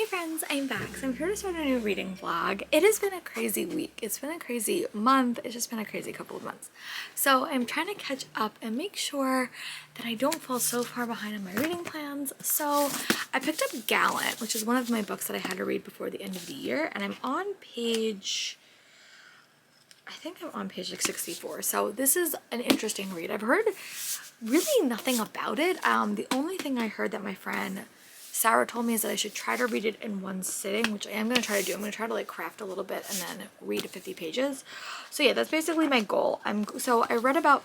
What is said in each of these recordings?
Hey friends, I'm back. So I'm here to start a new reading vlog. It has been a crazy week. It's been a crazy month. It's just been a crazy couple of months. So I'm trying to catch up and make sure that I don't fall so far behind on my reading plans. So I picked up Gallant, which is one of my books that I had to read before the end of the year. And I'm on page, I think I'm on page like 64. So this is an interesting read. I've heard really nothing about it. The only thing I heard that my friend Sarah told me is that I should try to read it in one sitting, which I am going to try to do. I'm going to try to like craft a little bit and then read 50 pages. So yeah, that's basically my goal. So I read about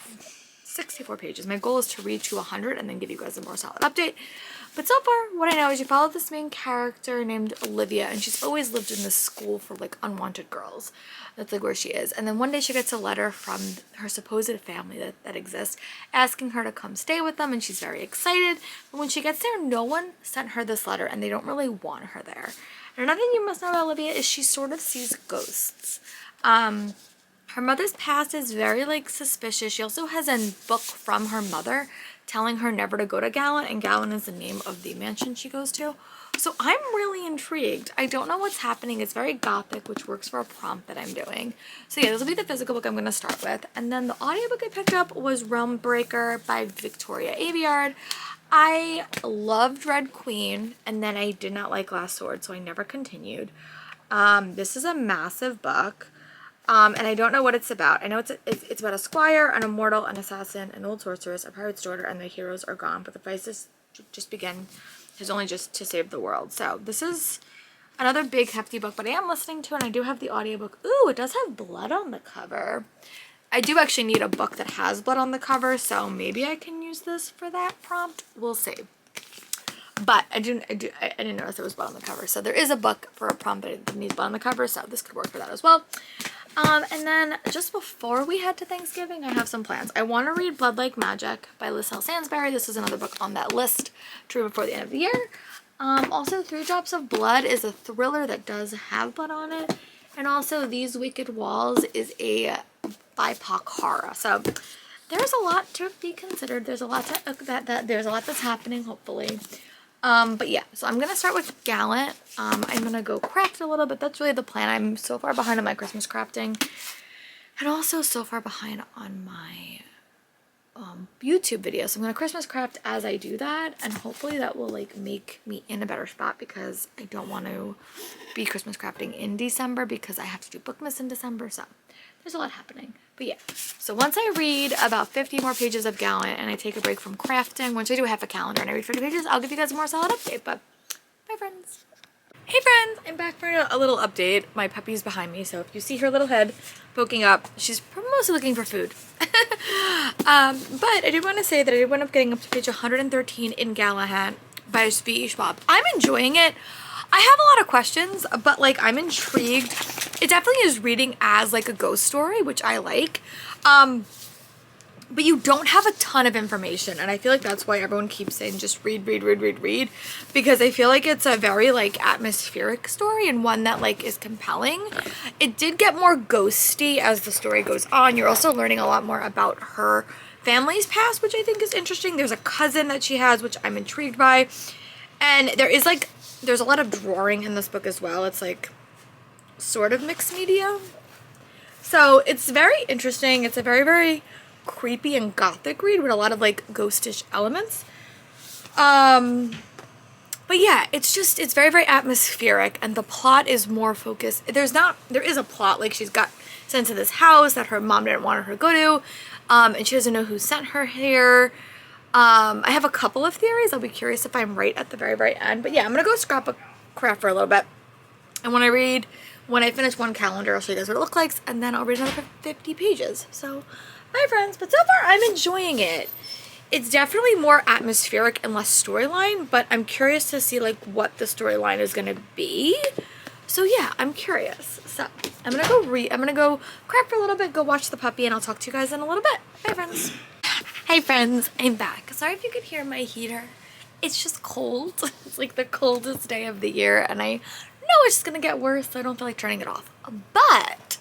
64 pages. My goal is to read to 100 and then give you guys a more solid update. But so far, what I know is you follow this main character named Olivia, and she's always lived in this school for like unwanted girls. That's like where she is. And then one day she gets a letter from her supposed family that exists, asking her to come stay with them, and she's very excited. But when she gets there, no one sent her this letter, and they don't really want her there. And another thing you must know about Olivia is she sort of sees ghosts. Her mother's past is very like suspicious. She also has a book from her mother telling her never to go to Gallant, and Gallant is the name of the mansion she goes to. So I'm really intrigued. I don't know what's happening. It's very gothic, which works for a prompt that I'm doing. So yeah, this will be the physical book I'm going to start with. And then the audiobook I picked up was Realm Breaker by Victoria Aveyard. I loved Red Queen, and then I did not like Glass Sword, so I never continued. This is a massive book. And I don't know what it's about. I know it's about a squire, an immortal, an assassin, an old sorceress, a pirate's daughter, and the heroes are gone. But the fight just begin is only just to save the world. So this is another big hefty book, but I am listening to it, and I do have the audiobook. Ooh, it does have blood on the cover. I do actually need a book that has blood on the cover, so maybe I can use this for that prompt. We'll see. But I didn't notice there was blood on the cover. So there is a book for a prompt that needs blood on the cover, so this could work for that as well. And then just before we head to Thanksgiving, I have some plans. I want to read Blood Like Magic by Liselle Sansbury. This is another book on that list to read before the end of the year. Also, 3 Drops of Blood is a thriller that does have blood on it. And also, These Wicked Walls is a BIPOC horror. So there's a lot to be considered. There's a lot there's a lot that's happening, hopefully. But yeah, so I'm going to start with Gallant. I'm going to go craft a little bit. That's really the plan. I'm so far behind on my Christmas crafting, and also so far behind on my YouTube videos. So I'm going to Christmas craft as I do that, and hopefully that will like make me in a better spot, because I don't want to be Christmas crafting in December because I have to do Bookmas in December. So there's a lot happening. But yeah, so once I read about 50 more pages of Gallant and I take a break from crafting, once I do half a calendar and I read 50 pages, I'll give you guys a more solid update. But bye friends. Hey friends, I'm back for a little update. My puppy's behind me, so if you see her little head poking up, she's mostly looking for food. But I did want to say that I did end up getting up to page 113 in Galahad by V. Schwab. I'm enjoying it. I have a lot of questions, but like I'm intrigued. It definitely is reading as like a ghost story, which I like. But you don't have a ton of information, and I feel like that's why everyone keeps saying just read, because I feel like it's a very like atmospheric story, and one that like is compelling. It did get more ghosty as the story goes on. You're also learning a lot more about her family's past, which I think is interesting. There's a cousin that she has, which I'm intrigued by, and there's a lot of drawing in this book as well. It's like sort of mixed media, so it's very interesting. It's a very, very creepy and gothic read with a lot of like ghostish elements. But yeah, it's very, very atmospheric, and the plot is more focused. There is a plot, like she's got sent to this house that her mom didn't want her to go to, and she doesn't know who sent her here. I have a couple of theories. I'll be curious if I'm right at the very, very end. But yeah, I'm gonna go scrapbook craft for a little bit, and when I finish one calendar, I'll show you guys what it looks like, and then I'll read another 50 pages. So bye friends. But so far I'm enjoying it. It's definitely more atmospheric and less storyline, but I'm curious to see like what the storyline is gonna be. So yeah, I'm curious. So I'm gonna go craft for a little bit, go watch the puppy, and I'll talk to you guys in a little bit. Bye friends. Hey friends, I'm back. Sorry if you could hear my heater. It's just cold. It's like the coldest day of the year, and I know it's just gonna get worse, so I don't feel like turning it off. But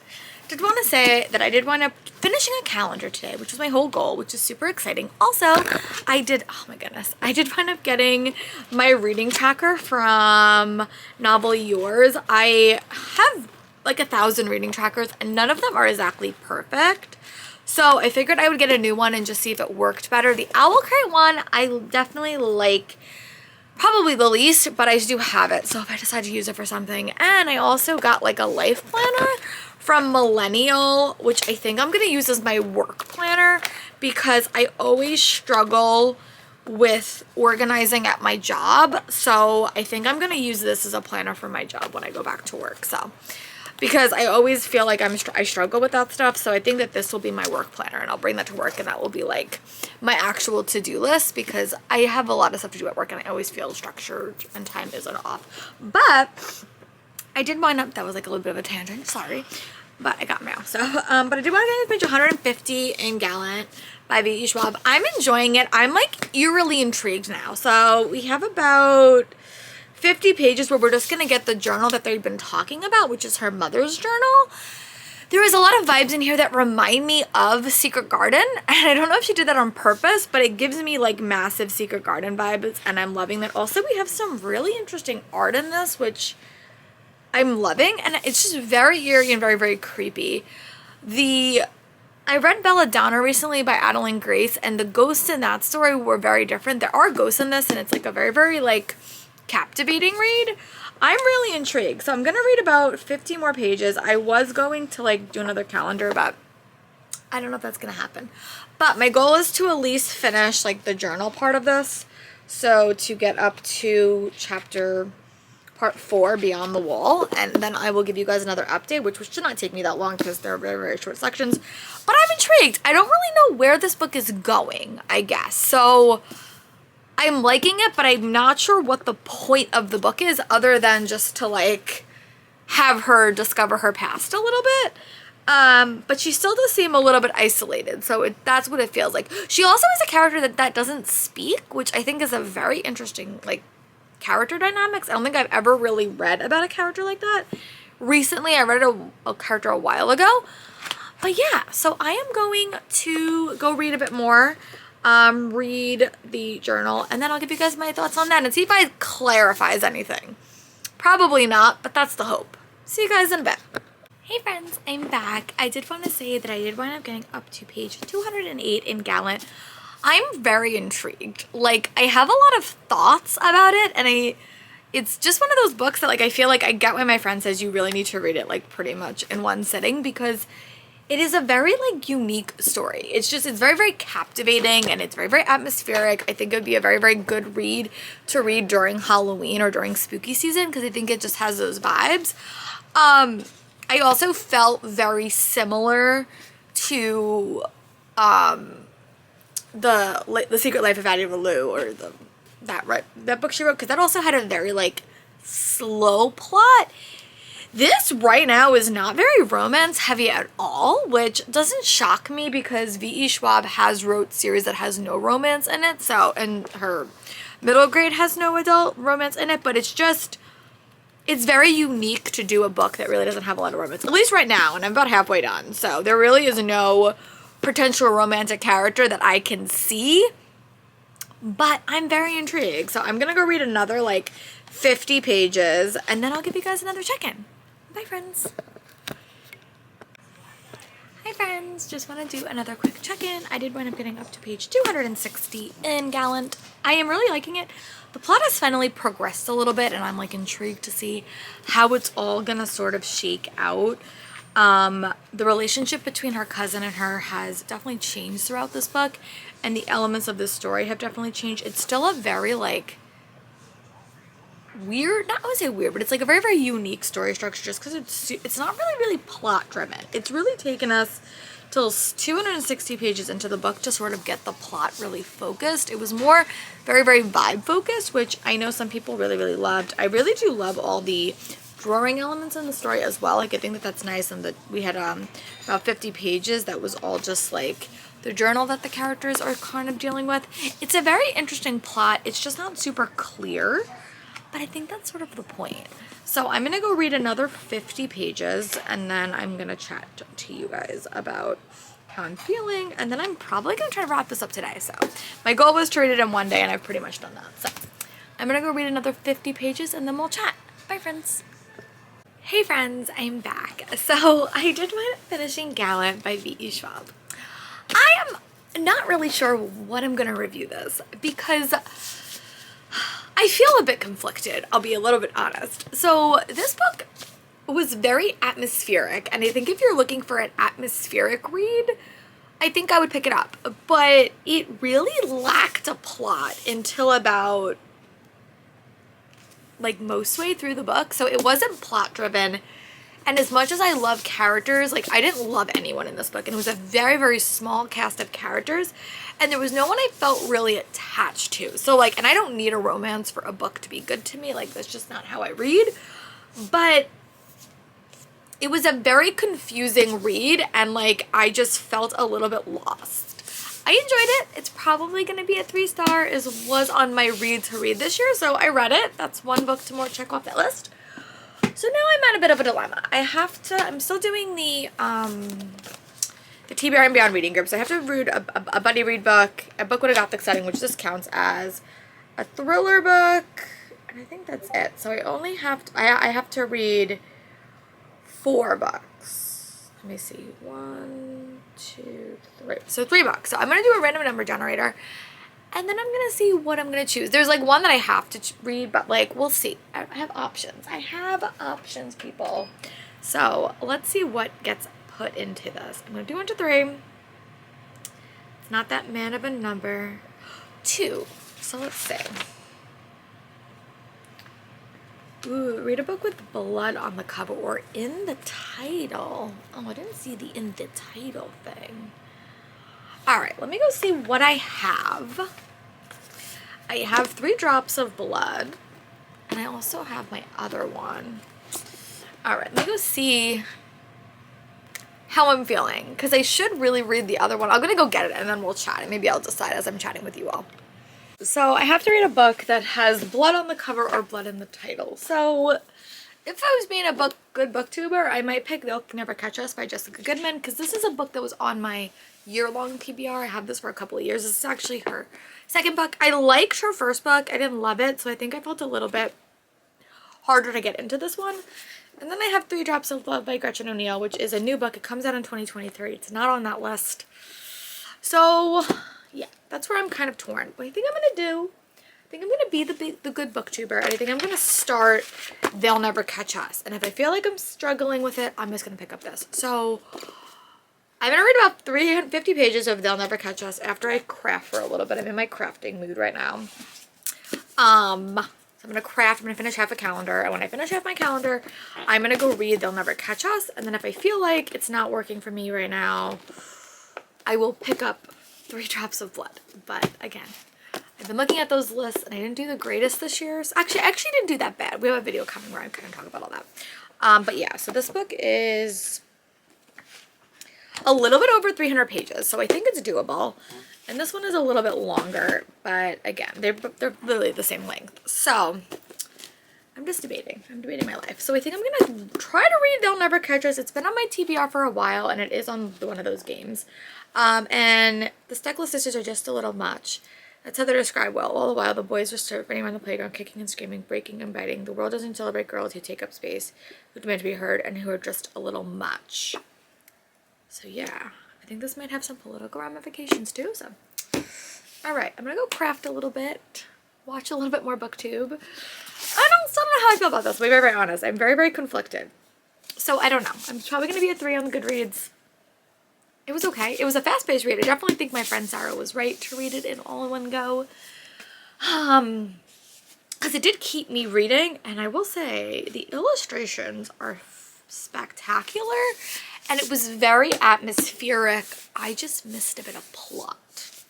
did want to say that I did wind up finishing a calendar today, which was my whole goal, which is super exciting. Also, oh my goodness, I did wind up getting my reading tracker from Novel Yours. I have like 1,000 reading trackers and none of them are exactly perfect. So I figured I would get a new one and just see if it worked better. The Owl Crate one, I definitely like probably the least, but I do have it. So if I decide to use it for something. And I also got like a life planner from Millennial, which I think I'm going to use as my work planner because I always struggle with organizing at my job. So I think I'm going to use this as a planner for my job when I go back to work. So because I always feel like I struggle with that stuff. So I think that this will be my work planner and I'll bring that to work and that will be like my actual to-do list because I have a lot of stuff to do at work and I always feel structured and time isn't off. But I did wind up, that was like a little bit of a tangent, sorry, but I got mail. So, but I did want to get page 150 in Gallant by V.E. Schwab. I'm enjoying it. I'm like eerily intrigued now. So we have about 50 pages where we're just going to get the journal that they've been talking about, which is her mother's journal. There is a lot of vibes in here that remind me of Secret Garden, and I don't know if she did that on purpose, but it gives me like massive Secret Garden vibes, and I'm loving that. Also, we have some really interesting art in this, which I'm loving, and it's just very eerie and very, very creepy. I read Belladonna recently by Adeline Grace, and the ghosts in that story were very different. There are ghosts in this, and it's like a very, very like captivating read. I'm really intrigued. So I'm going to read about 50 more pages. I was going to like do another calendar, but I don't know if that's going to happen. But my goal is to at least finish like the journal part of this. So to get up to part 4, Beyond the Wall, and then I will give you guys another update, which should not take me that long because they're very, very short sections. But I'm intrigued. I don't really know where this book is going, I guess. So I'm liking it, but I'm not sure what the point of the book is other than just to like have her discover her past a little bit. But she still does seem a little bit isolated, so that's what it feels like. She also is a character that doesn't speak, which I think is a very interesting like character dynamics. I don't think I've ever really read about a character like that. Recently, I read a character a while ago. But yeah, so I am going to go read a bit more, read the journal, and then I'll give you guys my thoughts on that and see if it clarifies anything. Probably not, but that's the hope. See you guys in a bit. Hey friends, I'm back. I did want to say that I did wind up getting up to page 208 in Gallant. I'm very intrigued. Like, I have a lot of thoughts about it, and it's just one of those books that like I feel like I get when my friend says you really need to read it like pretty much in one sitting because it is a very like unique story. It's very, very captivating and it's very, very atmospheric. I think it would be a very, very good read to read during Halloween or during spooky season because I think it just has those vibes. I also felt very similar to the Secret Life of Addie LaRue or that book she wrote, because that also had a very like slow plot. This right now is not very romance heavy at all, which doesn't shock me because V.E. Schwab has wrote series that has no romance in it, so, and her middle grade has no adult romance in it, but it's very unique to do a book that really doesn't have a lot of romance, at least right now, and I'm about halfway done, so there really is no potential romantic character that I can see, but I'm very intrigued. So I'm gonna go read another like 50 pages and then I'll give you guys another check-in. Bye friends. Hi friends, just want to do another quick check-in. I did wind up getting up to page 260 in Gallant. I am really liking it. The plot has finally progressed a little bit and I'm like intrigued to see how it's all gonna sort of shake out. The relationship between her cousin and her has definitely changed throughout this book, and the elements of this story have definitely changed. It's still a very like weird, not I would say weird, but it's like a very, very unique story structure just because it's not really plot driven. It's really taken us till 260 pages into the book to sort of get the plot really focused. It was more very, very vibe focused, which I know some people really, really loved. I really do love all the drawing elements in the story as well. Like I think that's nice, and that we had about 50 pages that was all just like the journal that the characters are kind of dealing with. It's a very interesting plot. It's just not super clear, but I think that's sort of the point. So I'm gonna go read another 50 pages and then I'm gonna chat to you guys about how I'm feeling, and then I'm probably gonna try to wrap this up today. So my goal was to read it in one day and I've pretty much done that. So I'm gonna go read another 50 pages and then we'll chat. Bye friends. Hey friends, I'm back. So I did wind up finishing Gallant by V.E. Schwab. I am not really sure what I'm gonna review this because I feel a bit conflicted, I'll be a little bit honest. So this book was very atmospheric, and I think if you're looking for an atmospheric read, I think I would pick it up. But it really lacked a plot until about like most way through the book, so it wasn't plot driven. And as much as I love characters, like I didn't love anyone in this book, and it was a very, very small cast of characters, and there was no one I felt really attached to. So like, and I don't need a romance for a book to be good to me, like that's just not how I read, but it was a very confusing read, and like I just felt a little bit lost. I enjoyed it. It's probably going to be a 3-star. It was on my read to read this year, so I read it. That's one book to more check off that list. So now I'm at a bit of a dilemma. I'm still doing the TBR and Beyond reading groups. I have to read a buddy read book, a book with a gothic setting, which just counts as a thriller book, and I think that's it. So I only have to, I have to read 4 books. Let me see. 1, 2, 3. So 3 books. So I'm going to do a random number generator, and then I'm going to see what I'm going to choose. There's like one that I have to read, but like, we'll see. I have options. I have options, people. So let's see what gets put into this. I'm going to do 1 to 3. It's not that man of a number. 2. So let's see. Ooh, read a book with blood on the cover or in the title. Oh, I didn't see the in the title thing. All right, let me go see what I have. I have 3 drops of blood, and I also have my other one. All right, let me go see how I'm feeling, because I should really read the other one. I'm gonna go get it and then we'll chat, and maybe I'll decide as I'm chatting with you all. So I have to read a book that has blood on the cover or blood in the title. So if I was being a good booktuber, I might pick They'll Never Catch Us by Jessica Goodman, because this is a book that was on my year-long TBR. I have this for a couple of years. This is actually her second book. I liked her first book. I didn't love it, so I think I felt a little bit harder to get into this one. And then I have 3 Drops of Blood by Gretchen O'Neill, which is a new book. It comes out in 2023. It's not on that list. So yeah, that's where I'm kind of torn. What I think I'm going to do, I think I'm going to be the good booktuber, and I think I'm going to start They'll Never Catch Us. And if I feel like I'm struggling with it, I'm just going to pick up this. So I'm going to read about 350 pages of They'll Never Catch Us after I craft for a little bit. I'm in my crafting mood right now. So I'm going to craft. I'm going to finish half a calendar. And when I finish half my calendar, I'm going to go read They'll Never Catch Us. And then if I feel like it's not working for me right now, I will pick up 3 Drops of Blood. But again, I've been looking at those lists and I didn't do the greatest this year. So actually, I actually didn't do that bad. We have a video coming where I'm kind of talking about all that. But yeah, so this book is a little bit over 300 pages. So I think it's doable. And this one is a little bit longer, but again, they're literally the same length. So I'm just debating. I'm debating my life. So I think I'm going to try to read They'll Never Catch Us. It's been on my TBR for a while, and it is on one of those games. And the Steckless sisters are just a little much. That's how they're described well. All the while, the boys are running around the playground, kicking and screaming, breaking and biting. The world doesn't celebrate girls who take up space, who demand to be heard, and who are just a little much. So yeah, I think this might have some political ramifications too. So, all right, I'm gonna go craft a little bit, watch a little bit more BookTube. I still don't know how I feel about this. To be very, very honest, I'm very, very conflicted. So I don't know. I'm probably gonna be a 3 on the Goodreads. It was okay. It was a fast-paced read. I definitely think my friend Sarah was right to read it in all in one go. Because it did keep me reading, and I will say the illustrations are spectacular, and it was very atmospheric. I just missed a bit of plot.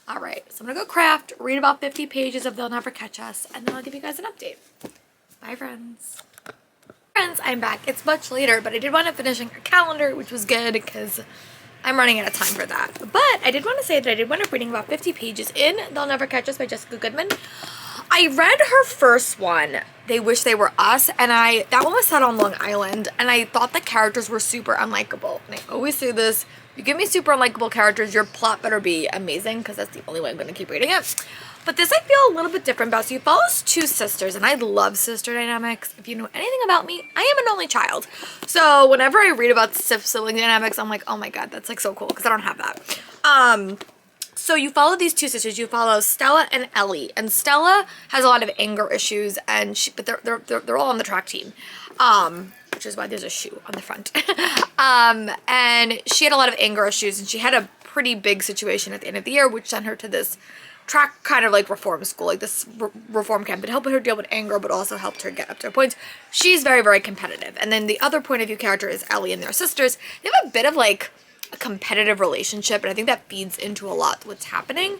All right, so I'm gonna go craft, read about 50 pages of They'll Never Catch Us, and then I'll give you guys an update. Bye, friends. Friends, I'm back. It's much later, but I did wind up finishing a calendar, which was good because I'm running out of time for that. But I did want to say that I did wind up reading about 50 pages in They'll Never Catch Us by Jessica Goodman. I read her first one, They Wish They Were Us, and that one was set on Long Island, and I thought the characters were super unlikable. And I always say this, you give me super unlikable characters, your plot better be amazing, because that's the only way I'm going to keep reading it. But this I feel a little bit different about. So you follow two sisters, and I love sister dynamics. If you know anything about me, I am an only child. So whenever I read about sibling dynamics, I'm like, oh my god, that's like so cool, because I don't have that. So you follow these two sisters. You follow Stella and Ellie, and Stella has a lot of anger issues, and but they're all on the track team, which is why there's a shoe on the front. And she had a lot of anger issues, and she had a pretty big situation at the end of the year, which sent her to this track kind of like reform school, like this reform camp that helped her deal with anger, but also helped her get up to a point. She's very, very competitive. And then the other point of view character is Ellie and their sisters. They have a bit of like a competitive relationship, and I think that feeds into a lot what's happening.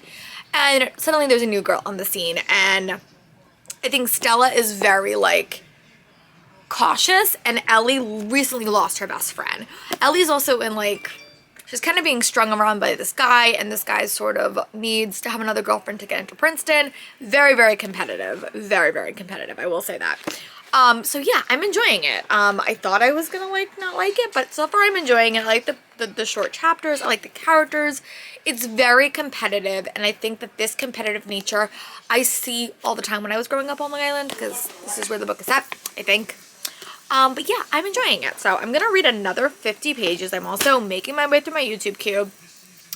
And suddenly there's a new girl on the scene, and I think Stella is very like cautious, and Ellie recently lost her best friend. Ellie's also in like, she's kind of being strung around by this guy, and this guy sort of needs to have another girlfriend to get into Princeton. Very, very competitive. Very, very competitive, I will say that. So yeah, I'm enjoying it. I thought I was gonna like not like it, but so far I'm enjoying it. I like the short chapters. I like the characters. It's very competitive, and I think that this competitive nature I see all the time when I was growing up on Long Island, because this is where the book is set, I think. But yeah, I'm enjoying it. So I'm gonna read another 50 pages. I'm also making my way through my YouTube queue,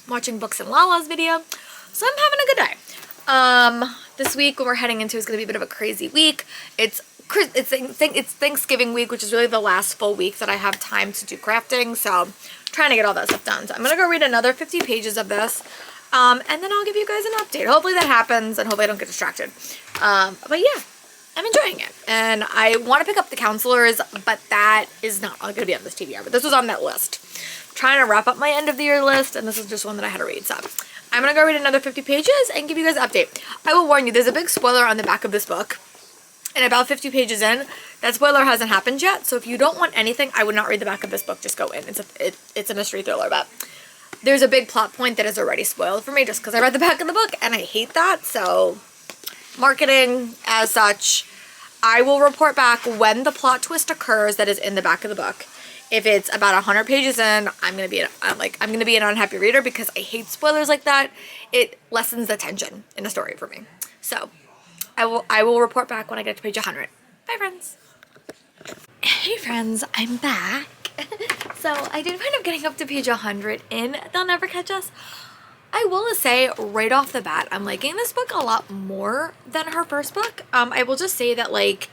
watching Books and Lala's video. So I'm having a good day. This week, what we're heading into is gonna be a bit of a crazy week. It's Thanksgiving week, which is really the last full week that I have time to do crafting, so I'm trying to get all that stuff done. So I'm gonna go read another 50 pages of this, and then I'll give you guys an update. Hopefully that happens, and hopefully I don't get distracted. But yeah, I'm enjoying it, and I want to pick up The Counselors, but that is not gonna be on this TBR, but this was on that list. I'm trying to wrap up my end of the year list, and this is just one that I had to read, so I'm gonna go read another 50 pages and give you guys an update. I will warn you, there's a big spoiler on the back of this book. And about 50 pages in, that spoiler hasn't happened yet, so if you don't want anything, I would not read the back of this book, just go in. It's a mystery thriller, but there's a big plot point that is already spoiled for me just because I read the back of the book, and I hate that, so marketing as such, I will report back when the plot twist occurs that is in the back of the book. If it's about 100 pages in, I'm gonna be an unhappy reader because I hate spoilers like that. It lessens the tension in a story for me. So I will report back when I get to page 100. Bye, friends. Hey, friends, I'm back. So I did wind up getting up to page 100 in They'll Never Catch Us. I will say right off the bat, I'm liking this book a lot more than her first book. I will just say that like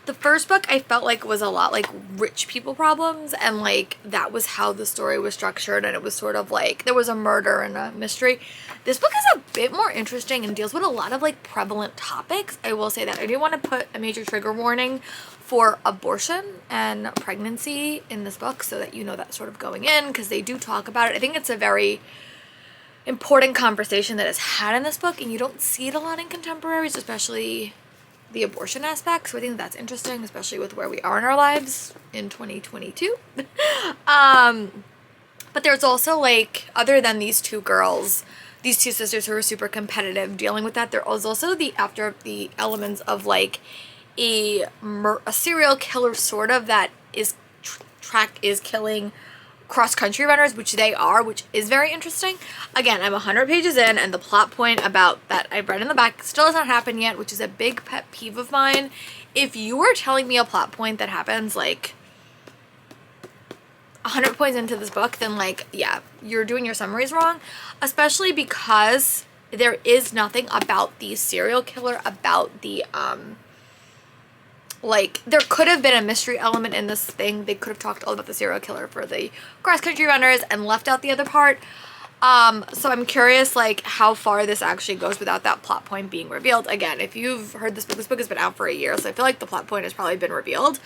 the first book I felt like was a lot like rich people problems, and like that was how the story was structured, and it was sort of like there was a murder and a mystery. This book is a bit more interesting and deals with a lot of like prevalent topics. I will say that. I do want to put a major trigger warning for abortion and pregnancy in this book so that you know that sort of going in, because they do talk about it. I think it's a very important conversation that is had in this book, and you don't see it a lot in contemporaries, especially the abortion aspect. So I think that's interesting, especially with where we are in our lives in 2022. But there's also like, other than these two girls, these two sisters who are super competitive dealing with that, there is also the elements of like a serial killer sort of that is killing cross-country runners, which they are, which is very interesting. Again, I'm 100 pages in, and the plot point about that I've read in the back still has not happened yet, which is a big pet peeve of mine. If you are telling me a plot point that happens like 100 points into this book, then like, yeah, you're doing your summaries wrong, especially because there is nothing about the serial killer, about the like, there could have been a mystery element in this thing. They could have talked all about the serial killer for the cross-country runners and left out the other part. So I'm curious, like, how far this actually goes without that plot point being revealed. Again, if you've heard this book has been out for a year, so I feel like the plot point has probably been revealed.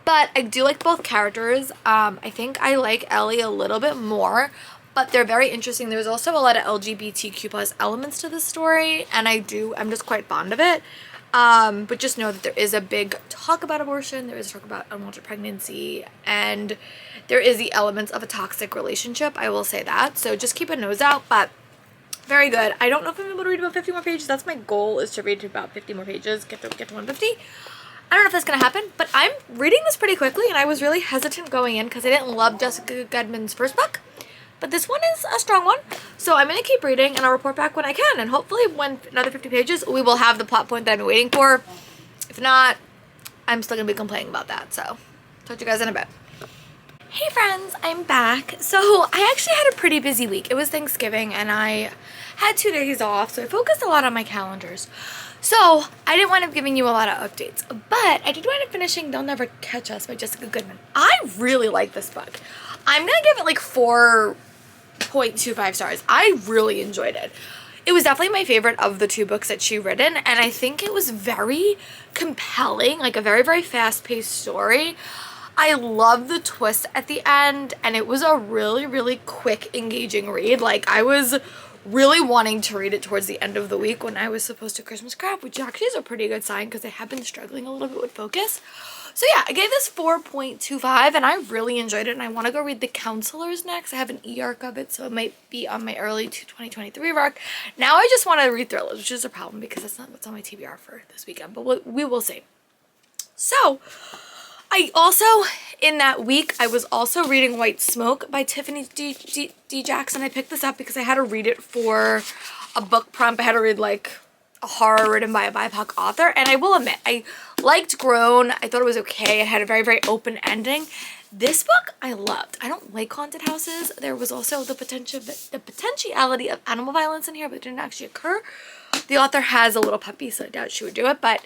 But I do like both characters. I think I like Ellie a little bit more, but they're very interesting. There's also a lot of LGBTQ plus elements to this story, and I'm just quite fond of it. But just know that there is a big talk about abortion, there is talk about unwanted pregnancy, and there is the elements of a toxic relationship, I will say that. So just keep a nose out, but very good. I don't know if I'm able to read about 50 more pages. That's my goal, is to read about 50 more pages, get to 150. I don't know if that's gonna happen, but I'm reading this pretty quickly, and I was really hesitant going in because I didn't love Jessica Gudman's first book. But this one is a strong one, so I'm gonna keep reading, and I'll report back when I can, and hopefully when another 50 pages, we will have the plot point that I've been waiting for. If not, I'm still gonna be complaining about that, so talk to you guys in a bit. Hey friends, I'm back. So I actually had a pretty busy week. It was Thanksgiving and I had 2 days off, so I focused a lot on my calendars. So I didn't wind up giving you a lot of updates, but I did wind up finishing They'll Never Catch Us by Jessica Gudman. I really like this book. I'm gonna give it like 4.25 stars. I really enjoyed it. It was definitely my favorite of the 2 books that she written, and I think it was very compelling, like a very, very fast-paced story. I love the twist at the end, and it was a really, really quick, engaging read. Like, I was really wanting to read it towards the end of the week when I was supposed to Christmas crap, which actually is a pretty good sign because I have been struggling a little bit with focus. So yeah, I gave this 4.25, and I really enjoyed it, and I want to go read The Counselors next. I have an e-arc of it, so it might be on my early 2023 arc. Now I just want to read thrillers, which is a problem because that's not what's on my TBR for this weekend, but we will see. So I also, in that week, I was also reading White Smoke by Tiffany D. Jackson. I picked this up because I had to read it for a book prompt. I had to read like a horror written by a BIPOC author, and I will admit, I liked Grown. I thought it was okay. It had a very, very open ending. This book I loved. I don't like haunted houses. There was also the potentiality of animal violence in here, but it didn't actually occur. The author has a little puppy, so I doubt she would do it, but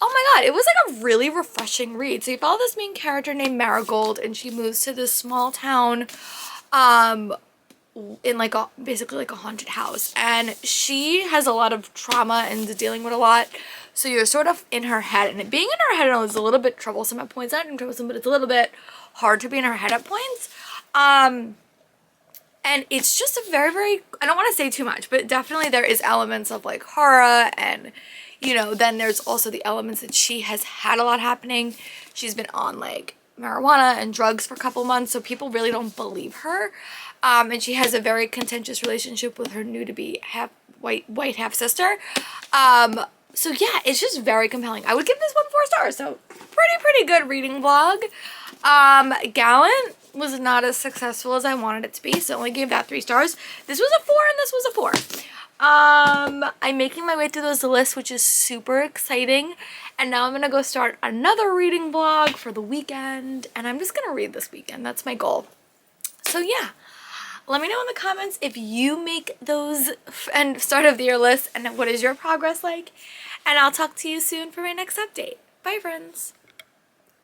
oh my god, it was like a really refreshing read. So you follow this main character named Marigold, and she moves to this small town in like basically like a haunted house, and she has a lot of trauma and is dealing with a lot. So you're sort of in her head, and being in her head is a little bit troublesome at points. Not even troublesome, but it's a little bit hard to be in her head at points. And it's just a very, very, I don't want to say too much, but definitely there is elements of like horror, and you know, then there's also the elements that she has had a lot happening. She's been on like marijuana and drugs for a couple months, so people really don't believe her. And she has a very contentious relationship with her new-to-be white half-sister. So yeah, it's just very compelling. I would give this one 4 stars, so pretty good reading vlog. Gallant was not as successful as I wanted it to be, so I only gave that 3 stars. This was a 4 and this was a 4. I'm making my way through those lists, which is super exciting, and now I'm gonna go start another reading vlog for the weekend, and I'm just gonna read this weekend. That's my goal. So yeah, let me know in the comments if you make those and start of the year list, and what is your progress like, and I'll talk to you soon for my next update. Bye friends.